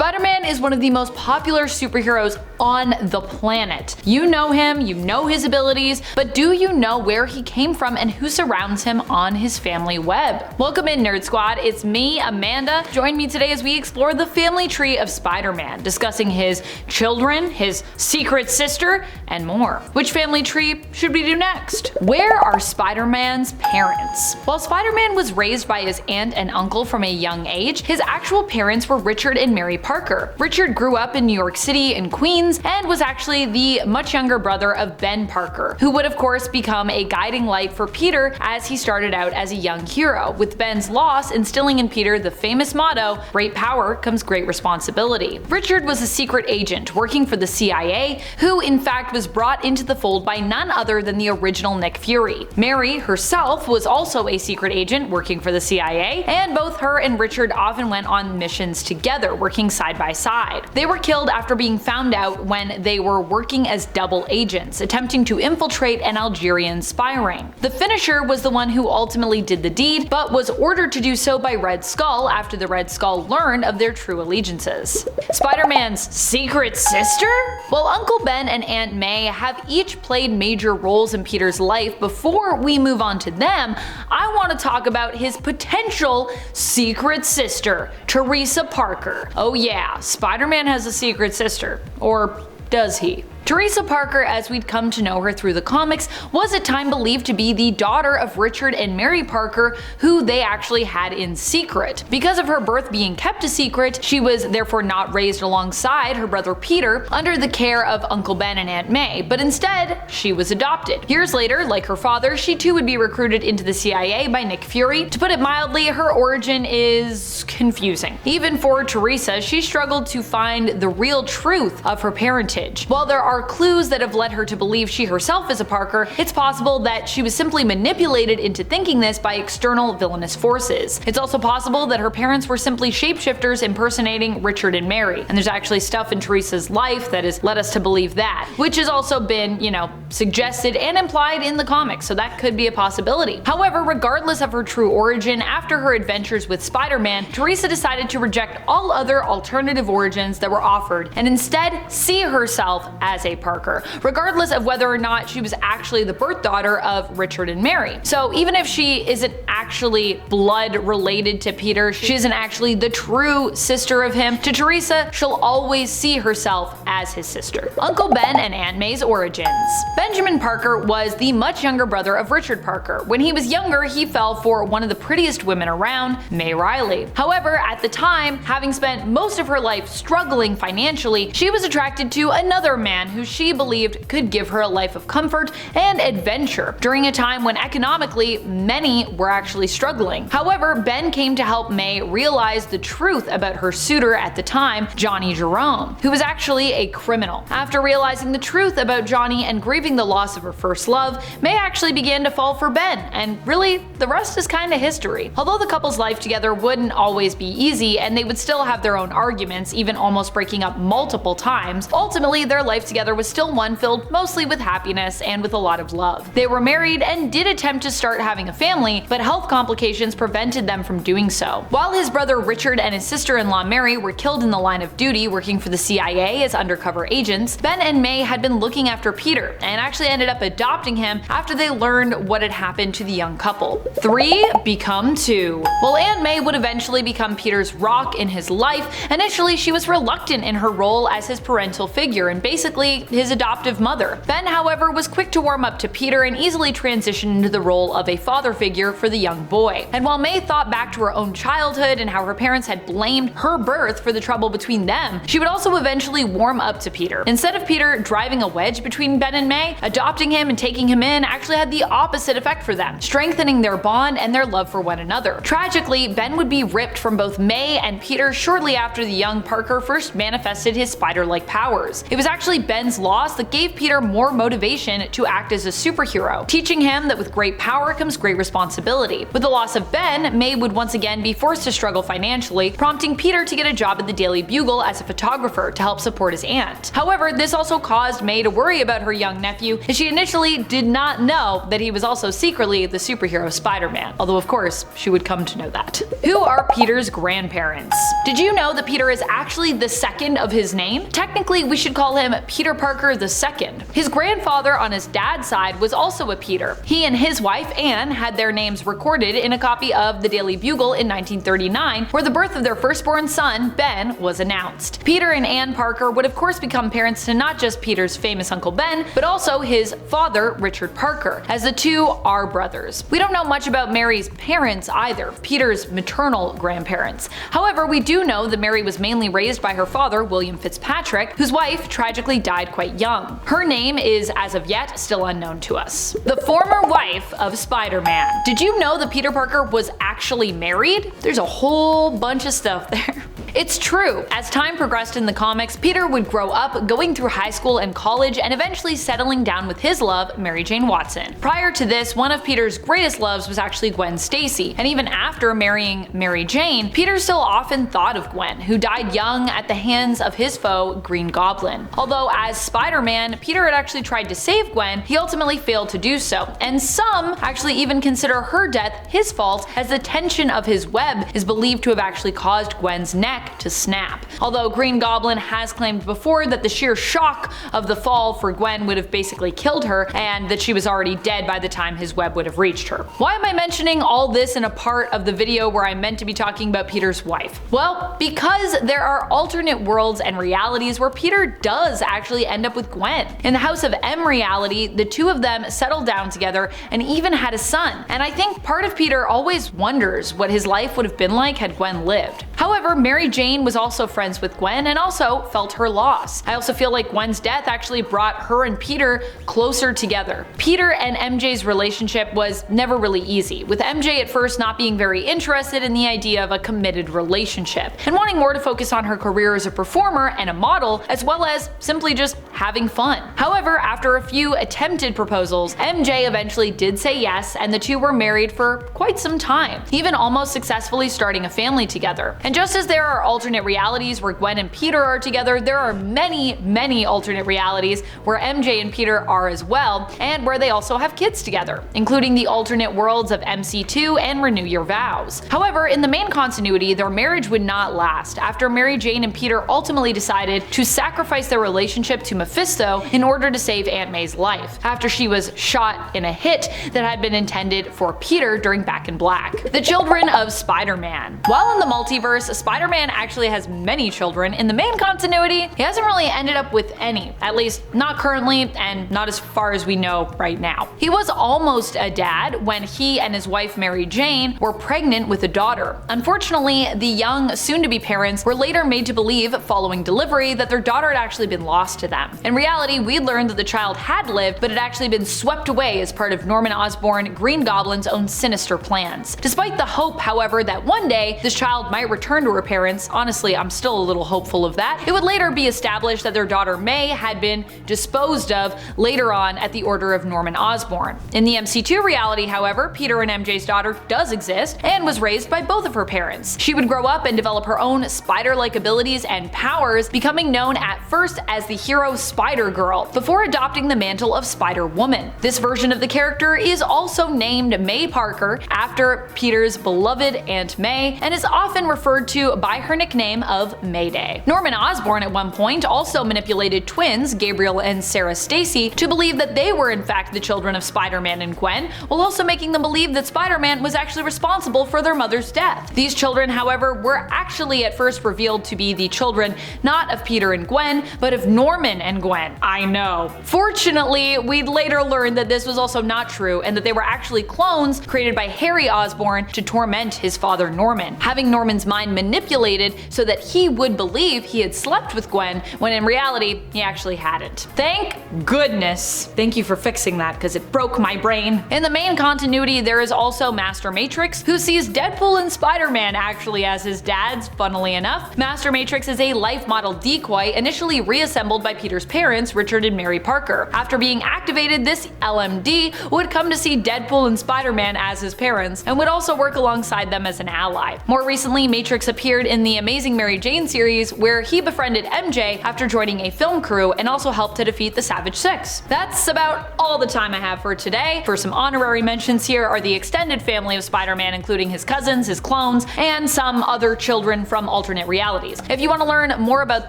Spider-Man is one of the most popular superheroes on the planet. You know him, you know his abilities, but do you know where he came from and who surrounds him on his family web? Welcome in, Nerd Squad. It's me, Amanda. Join me today as we explore the family tree of Spider-Man, discussing his children, his secret sister, and more. Which family tree should we do next? Where are Spider-Man's parents? While Spider-Man was raised by his aunt and uncle from a young age, his actual parents were Richard and Mary Parker. Richard grew up in New York City and Queens and was actually the much younger brother of Ben Parker, who would of course become a guiding light for Peter as he started out as a young hero, with Ben's loss instilling in Peter the famous motto, "Great power comes great responsibility." Richard was a secret agent working for the CIA, who in fact was brought into the fold by none other than the original Nick Fury. Mary herself was also a secret agent working for the CIA, and both her and Richard often went on missions together, working side by side. They were killed after being found out when they were working as double agents, attempting to infiltrate an Algerian spy ring. The finisher was the one who ultimately did the deed, but was ordered to do so by Red Skull after the Red Skull learned of their true allegiances. Spider-Man's secret sister? While Uncle Ben and Aunt May have each played major roles in Peter's life, before we move on to them, I want to talk about his potential secret sister, Teresa Parker. Oh yeah, Spider-Man has a secret sister. Or does he? Teresa Parker, as we'd come to know her through the comics, was at time believed to be the daughter of Richard and Mary Parker, who they actually had in secret. Because of her birth being kept a secret, she was therefore not raised alongside her brother Peter under the care of Uncle Ben and Aunt May, but instead she was adopted. Years later, like her father, she too would be recruited into the CIA by Nick Fury. To put it mildly, her origin is confusing. Even for Teresa, she struggled to find the real truth of her parentage. While there are clues that have led her to believe she herself is a Parker, it's possible that she was simply manipulated into thinking this by external villainous forces. It's also possible that her parents were simply shapeshifters impersonating Richard and Mary, and there's actually stuff in Teresa's life that has led us to believe that, which has also been, suggested and implied in the comics, so that could be a possibility. However, regardless of her true origin, after her adventures with Spider-Man, Teresa decided to reject all other alternative origins that were offered and instead see herself as a Parker, regardless of whether or not she was actually the birth daughter of Richard and Mary. So even if she isn't actually blood related to Peter, she isn't actually the true sister of him, to Teresa, she'll always see herself as his sister. Uncle Ben and Aunt May's origins. Benjamin Parker was the much younger brother of Richard Parker. When he was younger, he fell for one of the prettiest women around, May Riley. However, at the time, having spent most of her life struggling financially, she was attracted to another man who she believed could give her a life of comfort and adventure during a time when economically many were actually struggling. However, Ben came to help May realize the truth about her suitor at the time, Johnny Jerome, who was actually a criminal. After realizing the truth about Johnny and grieving the loss of her first love, May actually began to fall for Ben, and really, the rest is kinda history. Although the couple's life together wouldn't always be easy, and they would still have their own arguments, even almost breaking up multiple times, ultimately their life together was still one filled mostly with happiness and with a lot of love. They were married and did attempt to start having a family, but health complications prevented them from doing so. While his brother Richard and his sister-in-law Mary were killed in the line of duty working for the CIA as undercover agents, Ben and May had been looking after Peter and actually ended up adopting him after they learned what had happened to the young couple. 3 become 2. While Aunt May would eventually become Peter's rock in his life, initially she was reluctant in her role as his parental figure and basically his adoptive mother. Ben, however, was quick to warm up to Peter and easily transitioned into the role of a father figure for the young boy. And while May thought back to her own childhood and how her parents had blamed her birth for the trouble between them, she would also eventually warm up to Peter. Instead of Peter driving a wedge between Ben and May, adopting him and taking him in actually had the opposite effect for them, strengthening their bond and their love for one another. Tragically, Ben would be ripped from both May and Peter shortly after the young Parker first manifested his spider-like powers. It was actually Ben Ben's loss that gave Peter more motivation to act as a superhero, teaching him that with great power comes great responsibility. With the loss of Ben, May would once again be forced to struggle financially, prompting Peter to get a job at the Daily Bugle as a photographer to help support his aunt. However, this also caused May to worry about her young nephew, as she initially did not know that he was also secretly the superhero Spider-Man, although of course she would come to know that. Who are Peter's grandparents? Did you know that Peter is actually the second of his name? Technically, we should call him Peter Parker II. His grandfather on his dad's side was also a Peter. He and his wife Anne had their names recorded in a copy of the Daily Bugle in 1939, where the birth of their firstborn son, Ben, was announced. Peter and Anne Parker would of course become parents to not just Peter's famous Uncle Ben, but also his father, Richard Parker, as the two are brothers. We don't know much about Mary's parents either, Peter's maternal grandparents. However, we do know that Mary was mainly raised by her father, William Fitzpatrick, whose wife tragically died quite young. Her name is, as of yet, still unknown to us. The former wife of Spider-Man. Did you know that Peter Parker was actually married? There's a whole bunch of stuff there. It's true. As time progressed in the comics, Peter would grow up, going through high school and college, and eventually settling down with his love, Mary Jane Watson. Prior to this, one of Peter's greatest loves was actually Gwen Stacy, and even after marrying Mary Jane, Peter still often thought of Gwen, who died young at the hands of his foe, Green Goblin. Although as Spider-Man, Peter had actually tried to save Gwen, he ultimately failed to do so, and some actually even consider her death his fault, as the tension of his web is believed to have actually caused Gwen's neck to snap. Although Green Goblin has claimed before that the sheer shock of the fall for Gwen would have basically killed her, and that she was already dead by the time his web would have reached her. Why am I mentioning all this in a part of the video where I'm meant to be talking about Peter's wife? Well, because there are alternate worlds and realities where Peter does actually end up with Gwen. In the House of M reality, the two of them settled down together and even had a son, and I think part of Peter always wonders what his life would have been like had Gwen lived. However, Mary Jane was also friends with Gwen and also felt her loss. I also feel like Gwen's death actually brought her and Peter closer together. Peter and MJ's relationship was never really easy, with MJ at first not being very interested in the idea of a committed relationship, and wanting more to focus on her career as a performer and a model, as well as simply just having fun. However, after a few attempted proposals, MJ eventually did say yes, and the two were married for quite some time, even almost successfully starting a family together. And just as there are alternate realities where Gwen and Peter are together, there are many alternate realities where MJ and Peter are as well, and where they also have kids together, including the alternate worlds of MC2 and Renew Your Vows. However, in the main continuity, their marriage would not last, after Mary Jane and Peter ultimately decided to sacrifice their relationship to Mephisto in order to save Aunt May's life, after she was shot in a hit that had been intended for Peter during Back in Black. The children of Spider-Man. While in the multiverse, Spider-Man actually has many children. In the main continuity, he hasn't really ended up with any, at least not currently and not as far as we know right now. He was almost a dad when he and his wife Mary Jane were pregnant with a daughter. Unfortunately, the young soon-to-be parents were later made to believe, following delivery, that their daughter had actually been lost to them. In reality, we learned that the child had lived, but had actually been swept away as part of Norman Osborn, Green Goblin's own sinister plans. Despite the hope, however, that one day this child might return to her parents, honestly I'm still a little hopeful of that, it would later be established that their daughter May had been disposed of later on at the order of Norman Osborn. In the MC2 reality, however, Peter and MJ's daughter does exist and was raised by both of her parents. She would grow up and develop her own spider-like abilities and powers, becoming known at first as the hero Spider-Girl, before adopting the mantle of Spider-Woman. This version of the character is also named May Parker, after Peter's beloved Aunt May, and is often referred to by her nickname of Mayday. Norman Osborn at one point also manipulated twins, Gabriel and Sarah Stacy, to believe that they were in fact the children of Spider-Man and Gwen, while also making them believe that Spider-Man was actually responsible for their mother's death. These children, however, were actually at first revealed to be the children not of Peter and Gwen, but of Norman and Gwen. I know. Fortunately, we'd later learn that this was also not true, and that they were actually clones created by Harry Osborn to torment his father Norman, having Norman's mind manipulated so that he would believe he had slept with Gwen, when in reality he actually hadn't. Thank goodness. Thank you for fixing that, because it broke my brain. In the main continuity, there is also Master Matrix, who sees Deadpool and Spider-Man actually as his dads, funnily enough. Master Matrix is a life model decoy initially reassembled by Peter's Peter's parents, Richard and Mary Parker. After being activated, this LMD would come to see Deadpool and Spider-Man as his parents, and would also work alongside them as an ally. More recently, Matrix appeared in the Amazing Mary Jane series, where he befriended MJ after joining a film crew and also helped to defeat the Savage Six. That's about all the time I have for today. For some honorary mentions, here are the extended family of Spider-Man, including his cousins, his clones, and some other children from alternate realities. If you want to learn more about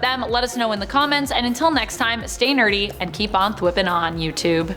them, let us know in the comments, and until next time, stay nerdy and keep on thwipping on, YouTube.